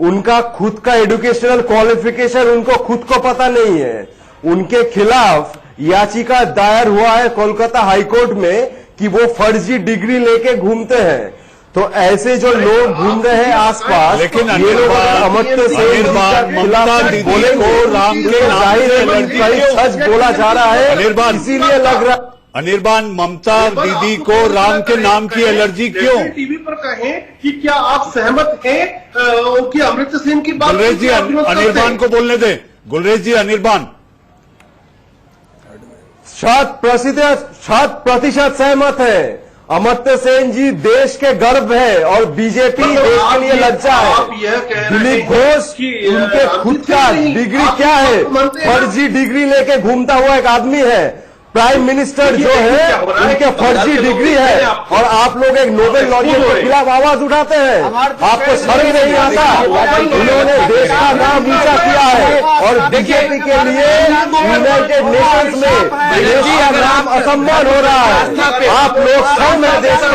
[SPEAKER 14] उनका खुद का एजुकेशनल क्वालिफिकेशन उनको खुद को पता नहीं है। उनके खिलाफ याचिका दायर हुआ है कोलकाता हाईकोर्ट में कि वो फर्जी डिग्री लेके घूमते हैं। तो ऐसे जो लोग घूम रहे हैं आसपास,
[SPEAKER 1] लेकिन
[SPEAKER 14] ये लोग अमर्त्य सेन के खिलाफ बोले को राम के जाहिर सच बोला जा रहा है, इसीलिए लग रहा।
[SPEAKER 1] अनिर्बान, ममता दीदी को राम के नाम की एलर्जी क्यों?
[SPEAKER 9] टीवी पर कहें कि क्या आप सहमत हैं कि अमर्त्य सेन की बात?
[SPEAKER 1] गुलरेज जी, अनिर्बान को बोलने दें। गुलरेज जी, अनिर्बान।
[SPEAKER 14] 100% सहमत है। अमर्त्य सेन जी देश के गर्व है और बीजेपी देश के लिए लज्जा है। दिलीप घोष, उनके खुद का डिग्री क्या है? फर्जी डिग्री लेके घूमता हुआ एक आदमी है। प्राइम मिनिस्टर जो है उनके फर्जी डिग्री है और आप लोग एक नोबेल लॉरिएट के खिलाफ आवाज उठाते हैं। आपको शर्म नहीं आता? उन्होंने देश का नाम ऊंचा किया है और बीजेपी के लिए यूनाइटेड नेशंस में देश का नाम असम्मान हो रहा है। आप लोग शर्म है देश के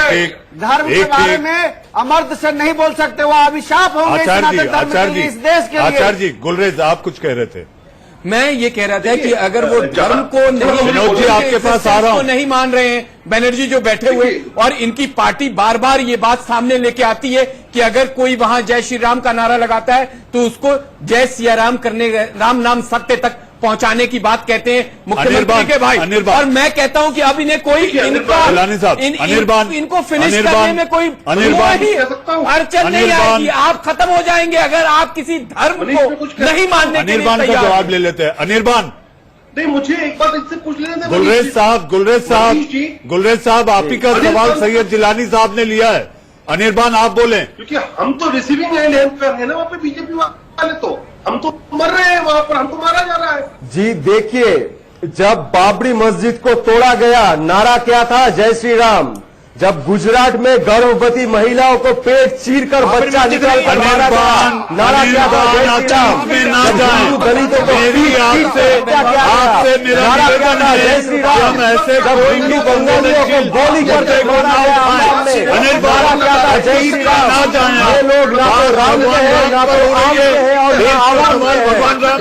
[SPEAKER 14] लिए।
[SPEAKER 11] धर्म के बारे में अमर्त्य सेन नहीं बोल सकते, वो अभिशाप होंगे सनातन धर्म के लिए, इस देश के लिए।
[SPEAKER 1] आचार्य जी, गुलरेज आप कुछ कह रहे थे।
[SPEAKER 2] मैं ये कह रहा था कि अगर वो धर्म को
[SPEAKER 1] विनोद जी आपके पास आ रहा हूं,
[SPEAKER 2] नहीं मान रहे हैं, बनर्जी जो बैठे हुए, और इनकी पार्टी बार बार ये बात सामने लेके आती है कि अगर कोई वहां जय श्री राम का नारा लगाता है तो उसको जय सिया राम करने, राम नाम सत्य तक पहुंचाने की बात कहते हैं मुख्यमंत्री के भाई। और मैं कहता हूं कि अब इन्हें कोई इनको फिनिश करने में कोई अड़चन नहीं आएगी। आप खत्म हो जाएंगे अगर आप किसी धर्म को नहीं मानने।
[SPEAKER 1] अनिर्बान का जवाब ले लेते हैं। अनिर्बान,
[SPEAKER 9] नहीं, मुझे एक बात इससे पूछ लेने दें।
[SPEAKER 1] गुलरेज साहब आप ही का सवाल सैयद जिलानी साहब ने लिया है। अनिर्बान आप बोले,
[SPEAKER 9] क्योंकि हम तो रिसीविंग एंड है ना वहाँ पे बीजेपी वाले, तो हम तो मर रहे हैं वहां पर, हमको मारा जा रहा है।
[SPEAKER 14] जी देखिए, जब बाबरी मस्जिद को तोड़ा गया, नारा क्या था? जय श्री राम। जब गुजरात में गर्भवती महिलाओं को पेट चीर कर बच्चा निकाल कर मारा गया, नारा क्या था? जय श्री राम। जब दलितों को नारा क्या था? जय श्री राम। जब हिंदू बंगालियों को गोली करके मारा गया, नारा क्या था? जय श्री राम। ये लोग ना तो राम के हैं, ना तो आम के हैं और ना आवाम के हैं।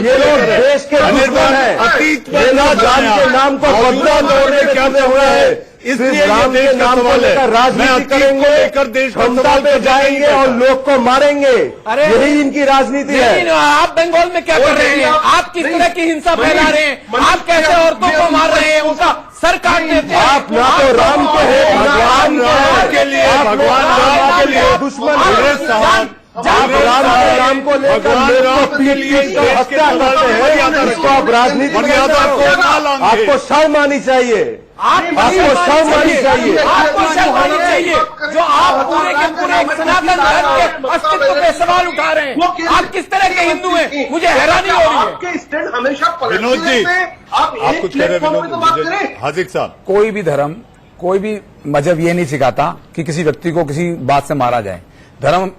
[SPEAKER 14] ये लोग देश के दुश्मन हैं। ये लोग राम के नाम को बदनाम करने के हुए हैं।
[SPEAKER 1] इसलिए
[SPEAKER 14] सिर्फ राम
[SPEAKER 1] देश
[SPEAKER 14] के
[SPEAKER 1] का
[SPEAKER 14] नाम को
[SPEAKER 1] सवाल है।
[SPEAKER 14] लेकर
[SPEAKER 1] मैं
[SPEAKER 14] राजनीति
[SPEAKER 1] अतीत को
[SPEAKER 14] करेंगे,
[SPEAKER 1] लेकर देश का
[SPEAKER 14] क्षमता
[SPEAKER 1] सवाल
[SPEAKER 14] पे
[SPEAKER 1] करने
[SPEAKER 14] जाएंगे
[SPEAKER 1] नहीं
[SPEAKER 14] और
[SPEAKER 1] बैठा।
[SPEAKER 14] लोग को मारेंगे।
[SPEAKER 2] अरे
[SPEAKER 14] यही इनकी राजनीति
[SPEAKER 2] नहीं,
[SPEAKER 14] है।
[SPEAKER 2] आप बंगाल में क्या कर रहे हैं? आप किस तरह की हिंसा फैला रहे हैं? आप कैसे औरतों को मार रहे हैं? उनका सर काट देते हैं।
[SPEAKER 14] आप ना तो राम के हैं,
[SPEAKER 1] भगवान राम के लिए, भगवान राम के लिए
[SPEAKER 14] दुश्मन
[SPEAKER 1] मेरे साहब,
[SPEAKER 14] आप राम को लेकर
[SPEAKER 1] भगवान
[SPEAKER 14] लोग
[SPEAKER 1] राम
[SPEAKER 14] को
[SPEAKER 1] के
[SPEAKER 14] पीट
[SPEAKER 1] लिए
[SPEAKER 14] पीट कर
[SPEAKER 1] देश के
[SPEAKER 14] हत्या
[SPEAKER 1] सवाल
[SPEAKER 14] करते
[SPEAKER 1] में मर्यादा
[SPEAKER 14] हैं।
[SPEAKER 1] रखो।
[SPEAKER 14] इसको आप राजनीति में
[SPEAKER 1] मर्यादा
[SPEAKER 14] कैसे
[SPEAKER 1] को ना
[SPEAKER 14] करो?
[SPEAKER 1] लांघे।
[SPEAKER 14] आपको शर्म आनी चाहिए। आपको शर्म आनी चाहिए।
[SPEAKER 2] आपको शर्म आनी चाहिए जो आप पूरे के पूरे एक सनातन धर्म के अस्तित्व पे सवाल उठा रहे हैं। आप किस तरह के हिंदू हैं? मुझे हैरानी हो रही है।
[SPEAKER 9] आपके स्टैंड हमेशा
[SPEAKER 1] विनोद जी,
[SPEAKER 9] आप
[SPEAKER 1] आप कुछ कह रहे हैं विनोद? हाजिक साहब,
[SPEAKER 13] कोई भी धर्म, कोई भी मजहब ये नहीं सिखाता कि किसी व्यक्ति को किसी बात से मारा जाए। धर्म,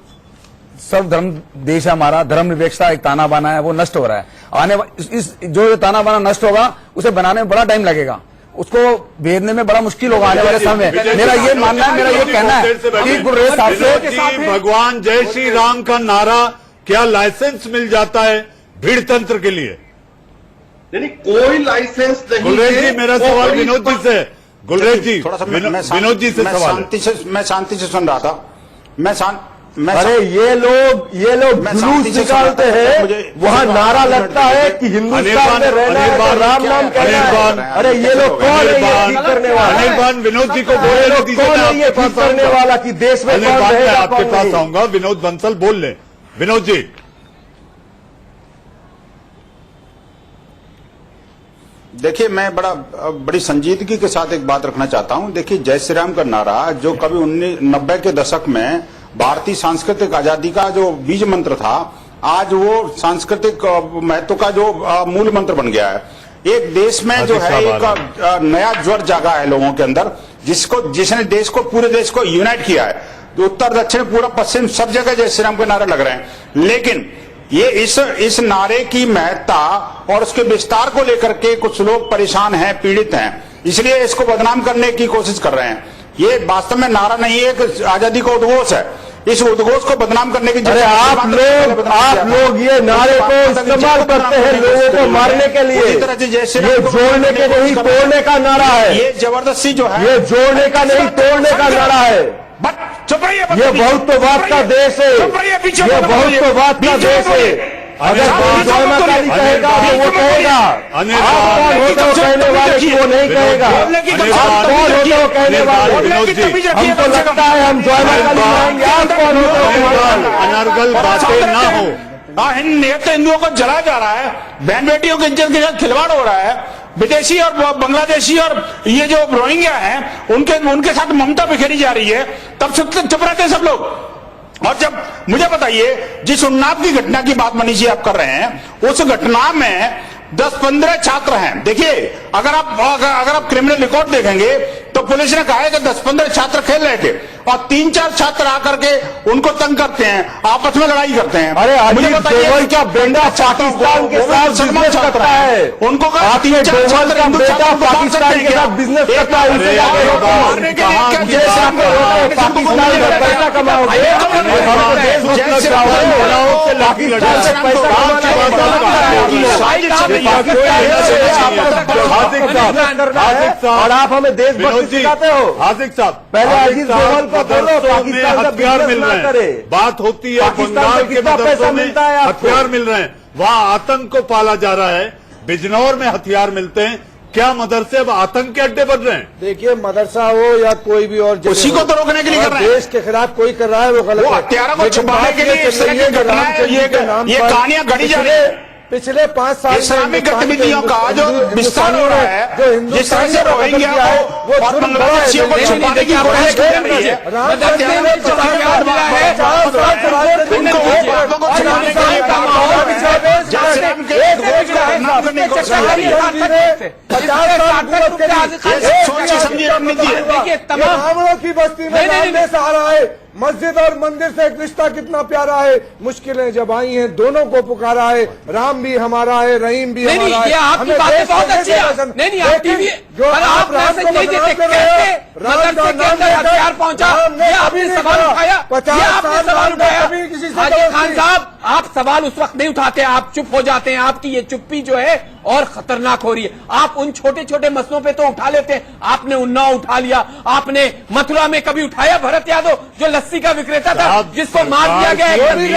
[SPEAKER 13] सब धर्म देश हमारा, धर्म निरपेक्षता एक ताना बाना है, वो नष्ट हो रहा है। आने इस जो ताना बाना नष्ट होगा, उसे बनाने में बड़ा टाइम लगेगा, उसको भेदने में बड़ा मुश्किल होगा आने वाले समय में। मेरा ये मानना है, मेरा ये कहना है कि गुरुदेव साहब से
[SPEAKER 1] भगवान जय श्री राम का नारा क्या लाइसेंस मिल जाता है भीड़ तंत्र के लिए?
[SPEAKER 9] नहीं, कोई लाइसेंस नहीं।
[SPEAKER 1] गुलरेज जी, मेरा सवाल विनोद जी से। गुलरेज जी,
[SPEAKER 12] थोड़ा सा
[SPEAKER 1] विनोद जी से सवाल है।
[SPEAKER 12] मैं शांति से सुन रहा था।
[SPEAKER 14] अरे ये लोग जुलूस निकालते हैं, वहाँ नारा लगता है कि हिंदुस्तान में रहना है तो राम नाम कहना है। अरे ये लोग कौन है ये ठीक करने वाला?
[SPEAKER 1] अनिर्बान, विनोद जी को बोलने दीजिए।
[SPEAKER 14] कौन है ये ठीक करने वाला कि देश में कौन
[SPEAKER 1] अनिर्बान, मैं
[SPEAKER 14] रहेगा
[SPEAKER 1] आपके
[SPEAKER 14] कौन
[SPEAKER 1] पास
[SPEAKER 14] नहीं?
[SPEAKER 1] आऊंगा। विनोद बंसल बोल लें। विनोद जी,
[SPEAKER 12] देखिए, मैं बड़ी संजीदगी के साथ एक बात रखना चाहता हूं। देखिए, जय श्री राम का नारा जो कभी 1990 के दशक में भारतीय सांस्कृतिक आजादी का जो बीज मंत्र था, आज वो सांस्कृतिक महत्व का जो मूल मंत्र बन गया है। एक देश में जो है एक नया ज्वर जागा है लोगों के अंदर, जिसने देश को, पूरे देश को यूनाइट किया है। उत्तर दक्षिण पूरा पश्चिम सब जगह जय श्री राम के नारे लग रहे हैं। लेकिन ये इस नारे की महत्ता और उसके विस्तार को लेकर के कुछ लोग परेशान हैं, पीड़ित हैं, इसलिए इसको बदनाम करने की कोशिश कर रहे हैं। ये वास्तव में नारा नहीं है, एक आजादी का उद्घोष है। इस उद्घोष को बदनाम करने की
[SPEAKER 14] अरे आप लोग ये नारे को इस्तेमाल करते हैं लोगों को मारने के लिए। ये जोड़ने के नहीं तोड़ने का नारा है।
[SPEAKER 12] ये जबरदस्ती जो है,
[SPEAKER 14] ये जोड़ने का नहीं तोड़ने का नारा है।
[SPEAKER 12] चुप रहिए,
[SPEAKER 14] ये बहुत्ववाद का देश है, ये बहुत्ववाद का देश है। अगर जय माता काली कहेगा तो वो कहेगा। आप कौन होते हो कहने वाले कि वो नहीं कहेगा? आप कौन होते हो कहने वाले? हमको लगता है हम जय माता काली कहेंगे, आप कौन होते हो कहने वाले?
[SPEAKER 1] अनर्गल बातें ना हो।
[SPEAKER 12] हिंदुओं को जलाया जा रहा है, बहन बेटियों के इज्जत के साथ खिलवाड़ हो रहा है। विदेशी और बांग्लादेशी और ये जो रोहिंग्या हैं, उनके साथ ममता बिखेरी जा रही है, तब चुप रहते हैं सब लोग। और जब मुझे बताइए, जिस उन्नाव की घटना की बात मनीष जी आप कर रहे हैं, उस घटना में 10-15 छात्र हैं। देखिए, अगर आप क्रिमिनल रिकॉर्ड देखेंगे तो पुलिस ने कहा है कि 10-15 छात्र खेल रहे थे और 3-4 छात्र आकर के उनको तंग करते हैं, आपस में लड़ाई करते हैं।
[SPEAKER 14] अरे अजीत डोभाल का बेटा पाकिस्तान के साथ बिजनेस करता है।
[SPEAKER 12] उनको
[SPEAKER 14] डोभाल का बेटा पाकिस्तान के साथ बिजनेस करता है। उनसे जाके पाकिस्तान में पैसा कमाओगे, पाकिस्तान से पैसा और आप हमें देशभक्ति सिखाते हो।
[SPEAKER 1] हाजिक साहब,
[SPEAKER 14] पहले अजीत डोभाल को बोलो पाकिस्तान से
[SPEAKER 1] हथियार मिल रहे हैं। बात होती है बंगाल के मदरसों में हथियार मिल रहे हैं, वहाँ आतंक को पाला जा रहा है। बिजनौर में हथियार मिलते हैं, क्या मदरसे अब आतंक के अड्डे बन रहे हैं?
[SPEAKER 10] देखिए, मदरसा हो या कोई भी और
[SPEAKER 12] उसी को तो रोकने के लिए कर रहे हैं।
[SPEAKER 10] देश के खिलाफ कोई कर रहा है वो गलत है।
[SPEAKER 12] हथियारों को छुपाने के लिए इस तरह की घटनाएं, ये कहानियां घड़ी जा रही है।
[SPEAKER 10] पिछले 5 साल
[SPEAKER 12] इस्लामिक गतिविधियों का जो विस्तार हो रहा है, जिस तरह से रोहिंग्या को और बांग्लादेशियों को छुपाने की कोशिश की जा रही है, सोची समझी रणनीति है।
[SPEAKER 10] ब्राह्मणों की बस्ती में रामदेव से आ रहा है। मस्जिद और मंदिर से एक रिश्ता कितना प्यारा है। मुश्किलें जब आई हैं, दोनों को पुकारा है। राम भी हमारा है, रहीम भी हमारा है।
[SPEAKER 2] ये आपकी बातें बहुत अच्छी है। नहीं, आप टीवी जो आप राम को बदनाम कर रहे हो, राम का नाम लेकर हथियार पहुंचा, ये आप
[SPEAKER 15] आपने सवाल उठाया,
[SPEAKER 10] 50 साल
[SPEAKER 15] सवाल उठाया।
[SPEAKER 10] कभी किसी से
[SPEAKER 15] हाजी
[SPEAKER 10] गलत
[SPEAKER 15] खान
[SPEAKER 10] नहीं।
[SPEAKER 15] साहब, आप सवाल उस वक्त नहीं उठाते, आप चुप हो जाते हैं। आपकी ये चुप्पी जो है और खतरनाक हो रही है। आप उन छोटे छोटे मसलों पे तो उठा लेते हैं, आपने उन्नाव उठा लिया, आपने मथुरा में कभी उठाया भरत यादव जो लस्सी का विक्रेता था जिसको मार दिया गया, नहीं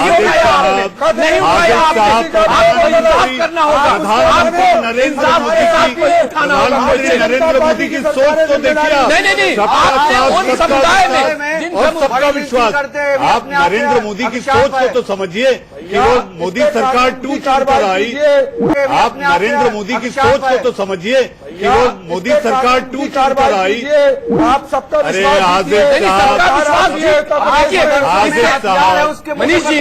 [SPEAKER 15] उठाया आपने, नहीं उठाया आपने। आपको इंसाफ करना होगा, आपको
[SPEAKER 1] प्रधानमंत्री नरेंद्र मोदी की सोच तो देखिए।
[SPEAKER 15] नहीं, आपने उन समुदाय में जिन
[SPEAKER 1] और सबका विश्वास, आप नरेंद्र मोदी की सोच को तो समझिए कि वो मोदी सरकार टूट कर आई। आप नरेंद्र मोदी की सोच को तो समझिए कि वो मोदी सरकार टूट कर आई।
[SPEAKER 10] आप सबका
[SPEAKER 1] अरे आज़िज़ साहब,
[SPEAKER 15] मनीष जी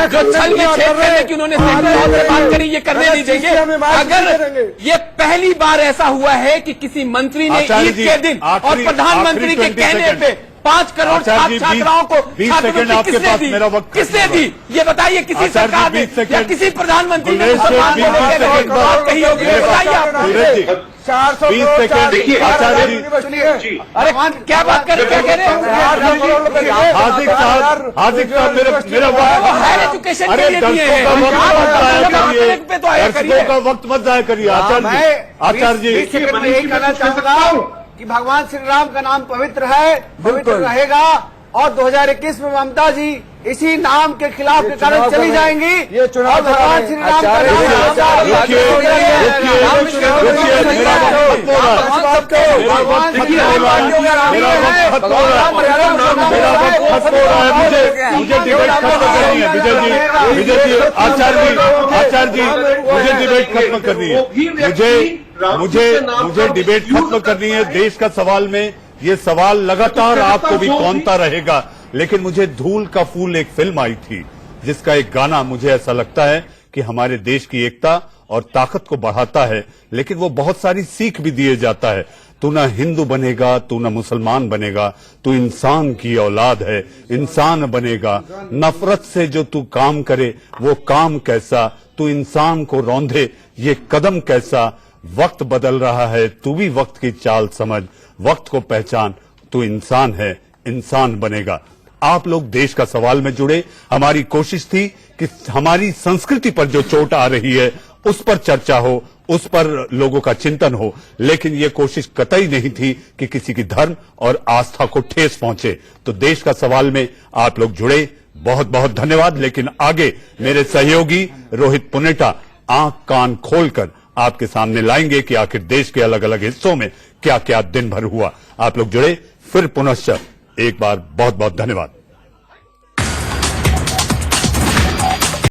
[SPEAKER 15] जो छल की छेद करने की उन्होंने बात करी, ये करने नहीं देंगे। अगर ये पहली बार ऐसा हुआ है कि किसी मंत्री ने ईद के दिन और प्रधानमंत्री के कहने पे 5 करोड़ छात्राओं को छात्रवृत्ति किसने दी, ये बताइए। किसी सरकार ने या किसी प्रधानमंत्री ने बात कही होगी, बताइए आप।
[SPEAKER 1] 20 सेकंड देखिए आचार्य जी।
[SPEAKER 15] अरे क्या बात कर रहे हैं?
[SPEAKER 1] हार्दिक साहब मेरा
[SPEAKER 15] हायर एजुकेशन के लिए दिए हैं,
[SPEAKER 1] दर्शकों का वक्त मत जाया करिए। आचार्य जी
[SPEAKER 11] यही कहना चाहूंगा कि भगवान श्री राम का नाम पवित्र है, पवित्र रहेगा। और 2021 में ममता जी इसी नाम के खिलाफ के कारण चली जाएंगी।
[SPEAKER 10] ये चुनाव
[SPEAKER 11] और भगवान श्री राम का
[SPEAKER 1] मुझे डिबेट खत्म करनी है। विजय जी, आचार्य जी मुझे डिबेट खत्म करनी है। मुझे डिबेट खत्म करनी है। देश का सवाल में ये सवाल लगातार आपको भी कौनता रहेगा, लेकिन मुझे धूल का फूल एक फिल्म आई थी जिसका एक गाना मुझे ऐसा लगता है कि हमारे देश की एकता और ताकत को बढ़ाता है, लेकिन वो बहुत सारी सीख भी दिए जाता है। तू ना हिंदू बनेगा, तू ना मुसलमान बनेगा, तू इंसान की औलाद है, इंसान बनेगा। नफरत से जो तू काम करे वो काम कैसा, तू इंसान को रौंदे ये कदम कैसा। वक्त बदल रहा है, तू भी वक्त की चाल समझ, वक्त को पहचान, तू इंसान है, इंसान बनेगा। आप लोग देश का सवाल में जुड़े। हमारी कोशिश थी कि हमारी संस्कृति पर जो चोट आ रही है उस पर चर्चा हो, उस पर लोगों का चिंतन हो, लेकिन यह कोशिश कतई नहीं थी कि किसी की धर्म और आस्था को ठेस पहुंचे। तो देश का सवाल में आप लोग जुड़े, बहुत बहुत धन्यवाद। लेकिन आगे मेरे सहयोगी रोहित पुनेटा आंख कान खोलकर आपके सामने लाएंगे कि आखिर देश के अलग अलग हिस्सों में क्या क्या दिन भर हुआ। आप लोग जुड़े, फिर पुनश्च एक बार बहुत बहुत धन्यवाद।